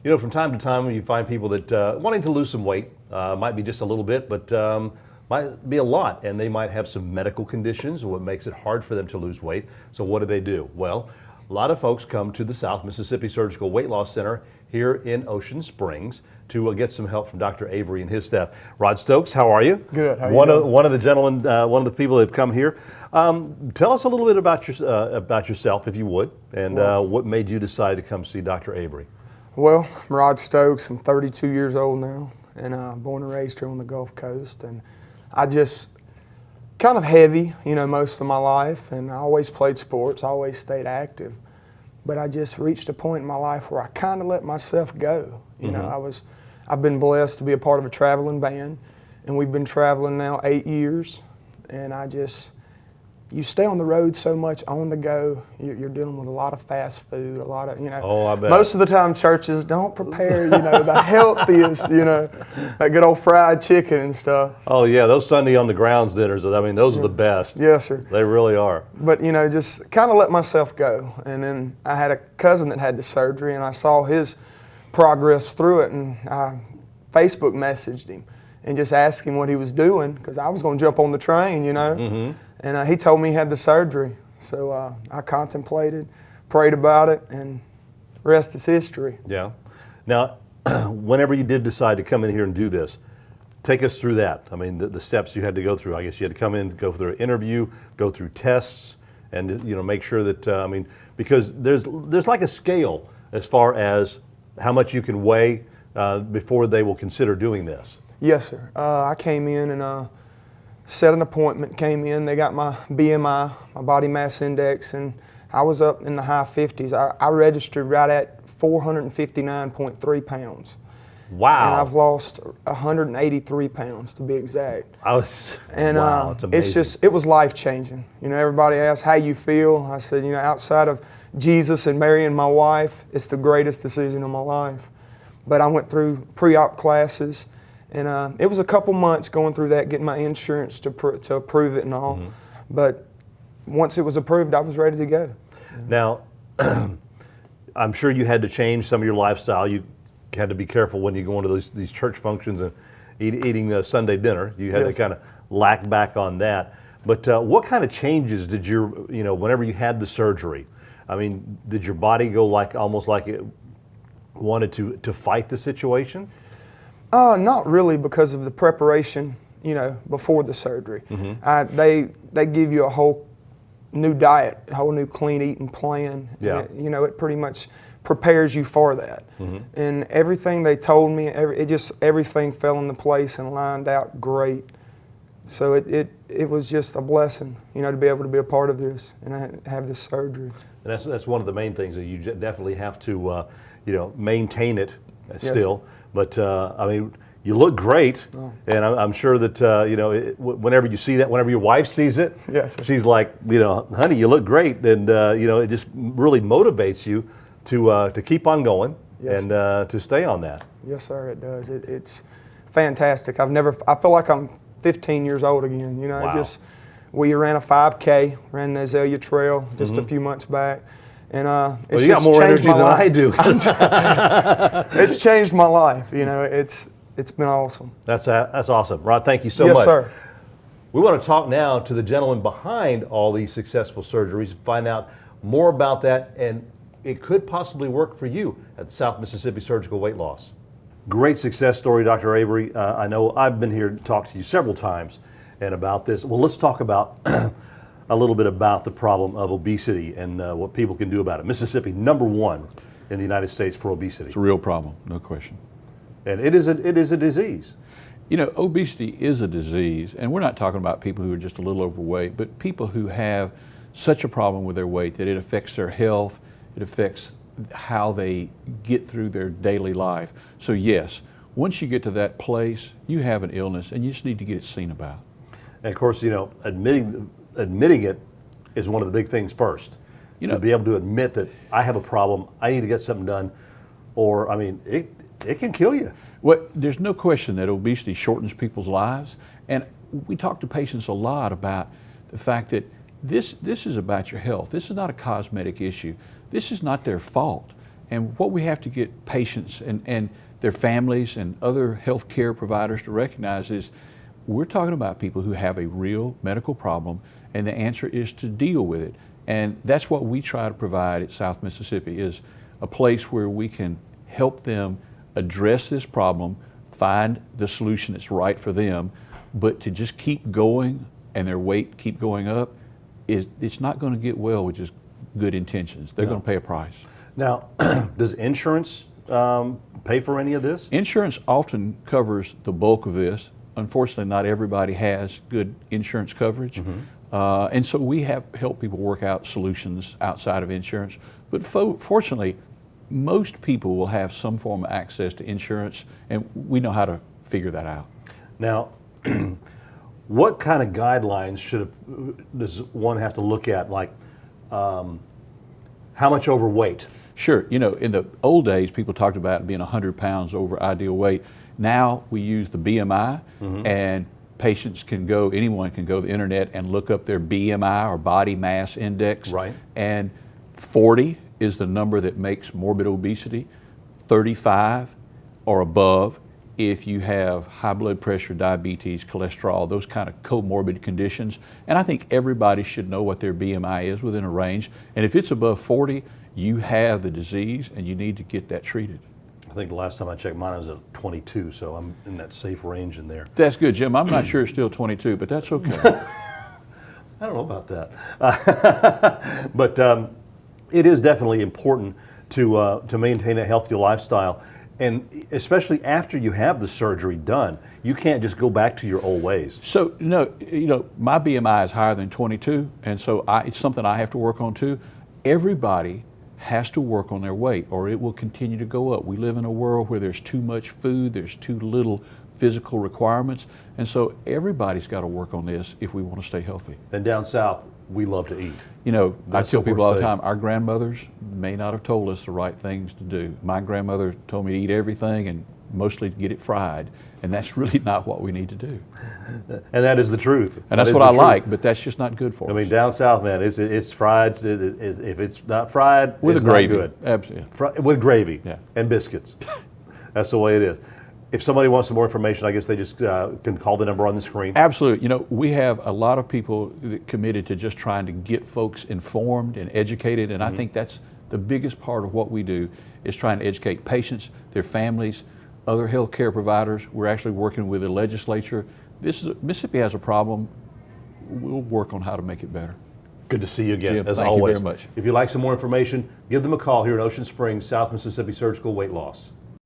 You know, from time to time, you find people that wanting to lose some weight, might be just a little bit, but might be a lot, and they might have some medical conditions, what makes it hard for them to lose weight. So what do? Well, a lot of folks come to the South Mississippi Surgical Weight Loss Center here in Ocean Springs to get some help from Dr. Avery and his staff. Rod Stokes, how are you? Good. How are one you of one of the gentlemen, one of the people that have come here. Tell us a little bit about yourself, if you would, and what made you decide to come see Dr. Avery. Well, I'm Rod Stokes. I'm 32 years old now, and born and raised here on the Gulf Coast. And I just kind of heavy, you know, most of my life, and I always played sports. I always stayed active, but I just reached a point in my life where I kind of let myself go. You know, I've been blessed to be a part of a traveling band, and we've been traveling now 8 years, and you stay on the road so much, on the go. You're dealing with a lot of fast food, a lot of, you know. Oh, I bet. Most of the time churches don't prepare, you know, the healthiest, you know, that good old fried chicken and stuff. Oh yeah, those Sunday on the grounds dinners, I mean, those are the best. Yes, sir. They really are. But, you know, just kind of let myself go. And then I had a cousin that had the surgery, and I saw his progress through it, and I Facebook messaged him and just asked him what he was doing, because I was going to jump on the train, you know. And he told me he had the surgery. So I contemplated, prayed about it, and the rest is history. Yeah. Now, whenever you did decide to come in here and do this, take us through that. I mean, the steps you had to go through. I guess you had to come in, go through an interview, go through tests, and, you know, make sure that, I mean, because there's like a scale as far as how much you can weigh before they will consider doing this. Yes, sir. I came in and set an appointment, came in, they got my BMI, my body mass index, and I was up in the high 50s. I registered right at 459.3 pounds. Wow. And I've lost 183 pounds to be exact. Wow, it's amazing. It was life-changing. You know, everybody asks how you feel. I said, you know, outside of Jesus and marrying my wife, it's the greatest decision of my life. But I went through pre-op classes, and it was a couple months going through that, getting my insurance to approve it and all. But once it was approved, I was ready to go. Now, I'm sure you had to change some of your lifestyle. You had to be careful when you go into these church functions and eating Sunday dinner. You had to kind of lack back on that. But what kind of changes did whenever you had the surgery? I mean, did your body go almost like it wanted to fight the situation? Not really, because of the preparation, you know, before the surgery. They give you a whole new diet, a whole new clean eating plan. Yeah. And you know, it pretty much prepares you for that. And everything they told me, everything fell into place and lined out great. So it was just a blessing, you know, to be able to be a part of this and have this surgery. And that's one of the main things that you definitely have to, you know, maintain it still. But I mean, you look great, and I'm sure that you know, whenever you see that, whenever your wife sees it, she's like, you know, honey, you look great, and you know, it just really motivates you to keep on going and to stay on that. Yes, sir, it does. It's fantastic. I feel like I'm 15 years old again. You know, Wow. We ran a 5K, ran the Azalea Trail just a few months back. And it's you got more energy than I do. It's changed my life. You know, it's been awesome. That's awesome, Rod. Thank you so much. Yes, sir. We want to talk now to the gentleman behind all these successful surgeries, find out more about that, and it could possibly work for you at South Mississippi Surgical Weight Loss. Great success story, Dr. Avery. I know I've been here to talk to you several times and about this. Well, let's talk about a little bit about the problem of obesity and what people can do about it. Mississippi, #1 in the United States for obesity. It's a real problem, no question. And it is a disease. You know, obesity is a disease, and we're not talking about people who are just a little overweight, but people who have such a problem with their weight that it affects their health, it affects how they get through their daily life. So yes, once you get to that place, you have an illness and you just need to get it seen about. And of course, you know, admitting it is one of the big things first. You know, to be able to admit that I have a problem, I need to get something done, or I mean, it can kill you. Well, there's no question that obesity shortens people's lives, and we talk to patients a lot about the fact that this is about your health. This is not a cosmetic issue. This is not their fault. And what we have to get patients and their families and other healthcare providers to recognize is we're talking about people who have a real medical problem, and the answer is to deal with it. And that's what we try to provide at South Mississippi, is a place where we can help them address this problem, find the solution that's right for them, but to just keep going and their weight keep going up, it's not going to get well with just good intentions. They're going to pay a price. Now, does insurance pay for any of this? Insurance often covers the bulk of this. Unfortunately, not everybody has good insurance coverage. And so we have helped people work out solutions outside of insurance. But fortunately, most people will have some form of access to insurance, and we know how to figure that out. Now, what kind of guidelines does one have to look at? Like, how much overweight? Sure. You know, in the old days, people talked about being 100 pounds over ideal weight. Now we use the BMI, and patients can go, anyone can go to the internet and look up their BMI or body mass index. Right. And 40 is the number that makes morbid obesity. 35 or above if you have high blood pressure, diabetes, cholesterol, those kind of comorbid conditions. And I think everybody should know what their BMI is within a range. And if it's above 40, you have the disease and you need to get that treated. I think the last time I checked mine, I was at 22, so I'm in that safe range in there. That's good, Jim. I'm not sure it's still 22, but that's okay. I don't know about that. But it is definitely important to maintain a healthy lifestyle. And especially after you have the surgery done, you can't just go back to your old ways. So, no, you know, my BMI is higher than 22, and so it's something I have to work on too. Everybody has to work on their weight or it will continue to go up. We live in a world where there's too much food, there's too little physical requirements, and so everybody's got to work on this if we want to stay healthy. And down south, we love to eat. You know, That's I tell the people worst all the thing. time, our grandmothers may not have told us the right things to do. My grandmother told me to eat everything and mostly to get it fried, and that's really not what we need to do. And that is the truth. And that's That is what the I truth. like, but that's just not good for I us. mean, down south, man, it's fried. If it's not fried, With it's a gravy. not good. Absolutely. With gravy Yeah. and biscuits. That's the way it is. If somebody wants some more information, I guess they just can call the number on the screen. Absolutely. You know, we have a lot of people that committed to just trying to get folks informed and educated, and I think that's the biggest part of what we do is trying to educate patients, their families, other healthcare providers. We're actually working with the legislature. Mississippi has a problem. We'll work on how to make it better. Good to see you again, Jim, as thank you always. very much. If you'd like some more information, give them a call here in Ocean Springs, South Mississippi Surgical Weight Loss.